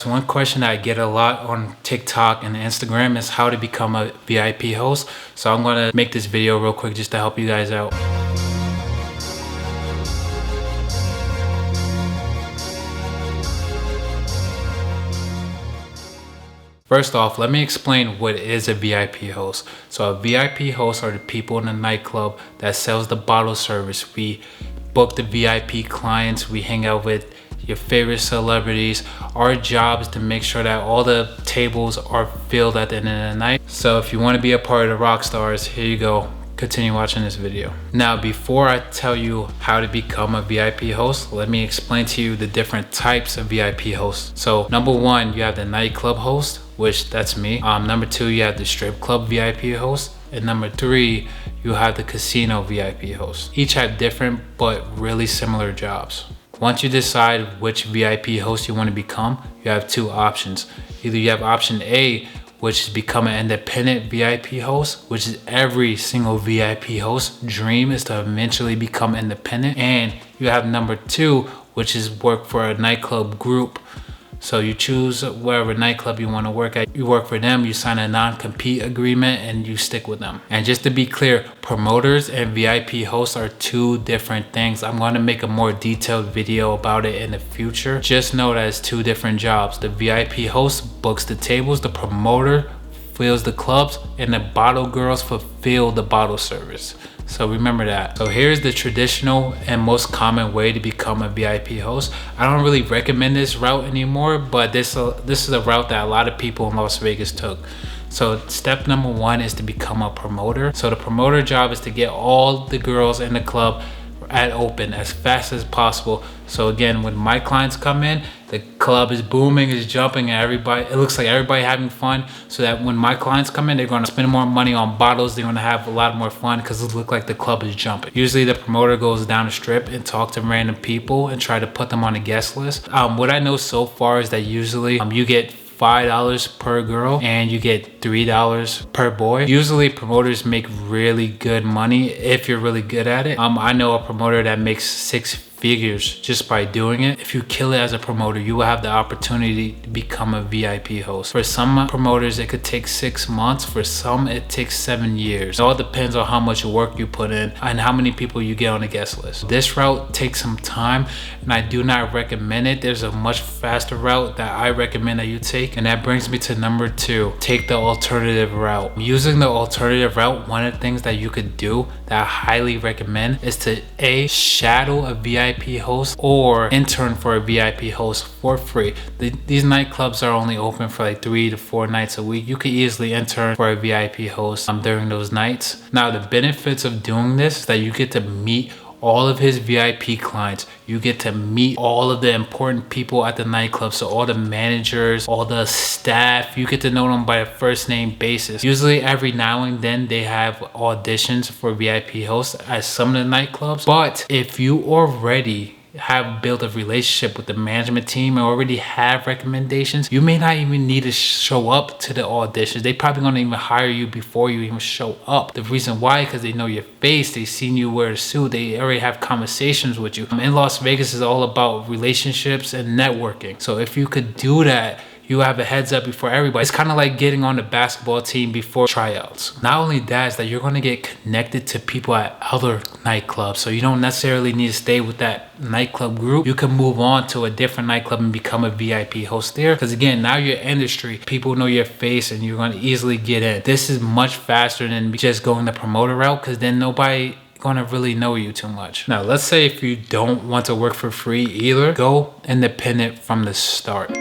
So one question that I get a lot on TikTok and Instagram is how to become a VIP host. So I'm gonna make this video real quick just to help you guys out. First off, let me explain what is a VIP host. So a VIP host are the people in the nightclub that sells the bottle service. We book the VIP clients, we hang out with your favorite celebrities. Our job is to make sure that all the tables are filled at the end of the night. So if you want to be a part of the rock stars, here you go. Continue watching this video. Now, before I tell you how to become a VIP host, let me explain to you the different types of VIP hosts. So number one, you have the nightclub host, which that's me. Number two, you have the strip club VIP host. And number three, you have the casino VIP host. Each have different but really similar jobs. Once you decide which VIP host you want to become, you have two options. Either you have option A, which is become an independent VIP host, which is every single VIP host dream is to eventually become independent. And you have number two, which is work for a nightclub group. So you choose wherever nightclub you want to work at. You work for them, you sign a non-compete agreement, and you stick with them. And just to be clear, promoters and VIP hosts are two different things. I'm going to make a more detailed video about it in the future. Just know that it's two different jobs. The VIP host books the tables, the promoter fills the clubs, and the bottle girls fulfill the bottle service. So remember that. So here's the traditional and most common way to become a VIP host. I don't really recommend this route anymore, but this is a route that a lot of people in Las Vegas took. So step number one is to become a promoter. So the promoter job is to get all the girls in the club at open as fast as possible. So again, when my clients come in, the club is booming, is jumping, and it looks like everybody having fun. So that when my clients come in, they're going to spend more money on bottles. They're going to have a lot more fun because it looks like the club is jumping. Usually the promoter goes down the strip and talk to random people and try to put them on a guest list. What I know so far is that usually you get $5 per girl and you get $3 per boy. Usually promoters make really good money if you're really good at it. I know a promoter that makes 6 figures just by doing it. If you kill it as a promoter, you will have the opportunity to become a VIP host. For some promoters, it could take 6 months. For some, it takes 7 years. It all depends on how much work you put in and how many people you get on the guest list. This route takes some time and I do not recommend it. There's a much faster route that I recommend that you take, and that brings me to number two. Take the alternative route. Using the alternative route, one of the things that you could do that I highly recommend is to shadow a VIP host or intern for a VIP host for free. These nightclubs are only open for like 3 to 4 nights a week. You could easily intern for a VIP host during those nights. Now, the benefits of doing this is that you get to meet all of his VIP clients. You get to meet all of the important people at the nightclub. So all the managers, all the staff, you get to know them by a first name basis. Usually every now and then they have auditions for VIP hosts at some of the nightclubs. But if you already have built a relationship with the management team and already have recommendations, you may not even need to show up to the auditions. They probably gonna even hire you before you even show up. The reason why, because they know your face, they seen you wear a suit, they already have conversations with you. In Las Vegas is all about relationships and networking. So if you could do that, you have a heads up before everybody. It's kind of like getting on the basketball team before tryouts. Not only that is that you're going to get connected to people at other nightclubs. So you don't necessarily need to stay with that nightclub group. You can move on to a different nightclub and become a VIP host there. Because again, now your industry, people know your face and you're going to easily get in. This is much faster than just going the promoter route, because then nobody gonna really know you too much. Now, let's say if you don't want to work for free either, go independent from the start.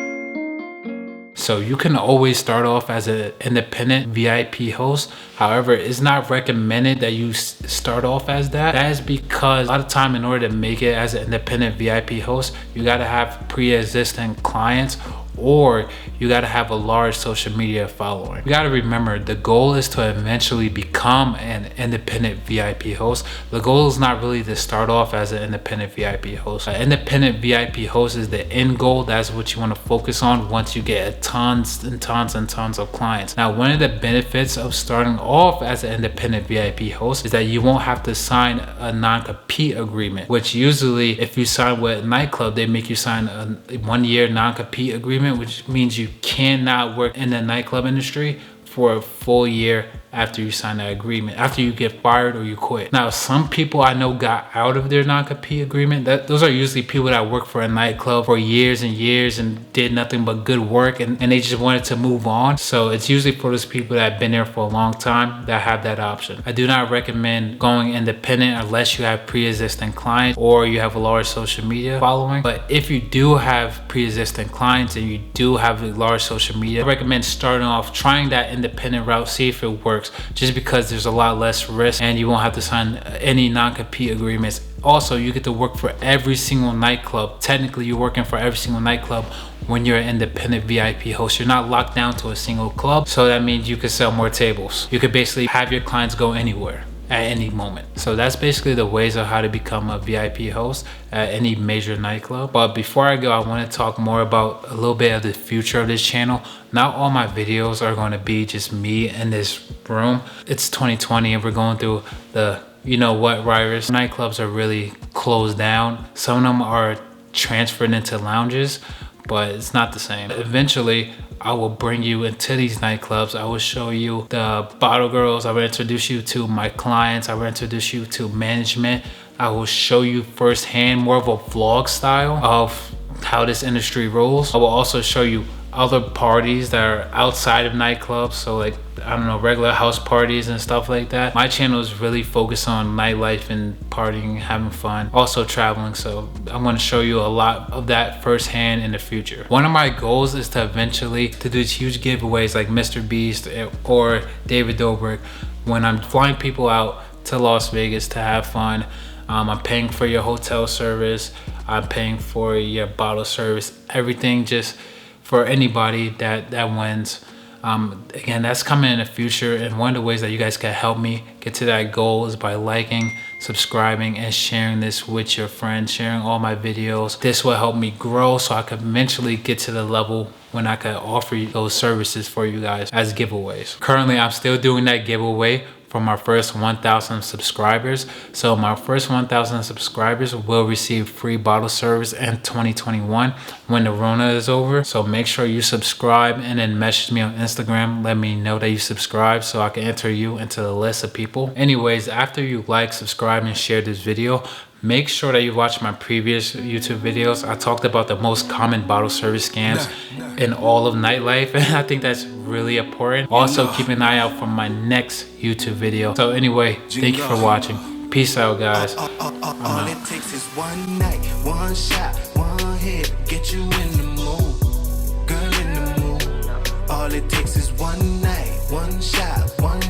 So you can always start off as an independent VIP host. However, it's not recommended that you start off as that. That is because a lot of time, in order to make it as an independent VIP host, you gotta have pre-existing clients, or you got to have a large social media following. You got to remember, the goal is to eventually become an independent VIP host. The goal is not really to start off as an independent VIP host. An independent VIP host is the end goal. That's what you want to focus on once you get tons and tons and tons of clients. Now, one of the benefits of starting off as an independent VIP host is that you won't have to sign a non-compete agreement, which usually if you sign with a nightclub, they make you sign a 1-year non-compete agreement agreement, which means you cannot work in the nightclub industry for a full year after you sign that agreement, after you get fired or you quit. Now, some people I know got out of their non-compete agreement. Those are usually people that work for a nightclub for years and years and did nothing but good work, and they just wanted to move on. So it's usually for those people that have been there for a long time that have that option. I do not recommend going independent unless you have pre-existing clients or you have a large social media following. But if you do have pre-existing clients and you do have a large social media, I recommend starting off trying that independent route, see if it works, just because there's a lot less risk and you won't have to sign any non-compete agreements. Also, you get to work for every single nightclub. Technically, you're working for every single nightclub when you're an independent VIP host. You're not locked down to a single club, so that means you could sell more tables. You could basically have your clients go anywhere at any moment. So that's basically the ways of how to become a VIP host at any major nightclub. But before I go, I want to talk more about a little bit of the future of this channel. Not all my videos are going to be just me in this room. It's 2020 and we're going through the you know what virus. Nightclubs are really closed down. Some of them are transferred into lounges, but it's not the same. Eventually, I will bring you into these nightclubs. I will show you the bottle girls. I will introduce you to my clients. I will introduce you to management. I will show you firsthand, more of a vlog style of how this industry rolls. I will also show you other parties that are outside of nightclubs. So like, I don't know, regular house parties and stuff like that. My channel is really focused on nightlife and partying, having fun, also traveling. So I'm going to show you a lot of that firsthand in the future. One of my goals is to eventually to do these huge giveaways like Mr. Beast or David Dobrik when I'm flying people out to Las Vegas to have fun. I'm paying for your hotel service. I'm paying for your bottle service, everything just for anybody that wins. Again, that's coming in the future, and one of the ways that you guys can help me get to that goal is by liking, subscribing, and sharing this with your friends, sharing all my videos. This will help me grow so I can eventually get to the level when I can offer you those services for you guys as giveaways. Currently, I'm still doing that giveaway for my first 1,000 subscribers. So my first 1,000 subscribers will receive free bottle service in 2021 when the Rona is over. So make sure you subscribe and then message me on Instagram. Let me know that you subscribe so I can enter you into the list of people. Anyways, after you like, subscribe, and share this video, make sure that you watch my previous YouTube videos. I talked about the most common bottle service scams in all of nightlife, and I think that's really important. Also, keep an eye out for my next YouTube video. So anyway, thank you for watching. Peace out, guys. All it takes is one night, one shot, one hit, get you in the mood, girl in the mood. All it takes is one night, one shot, one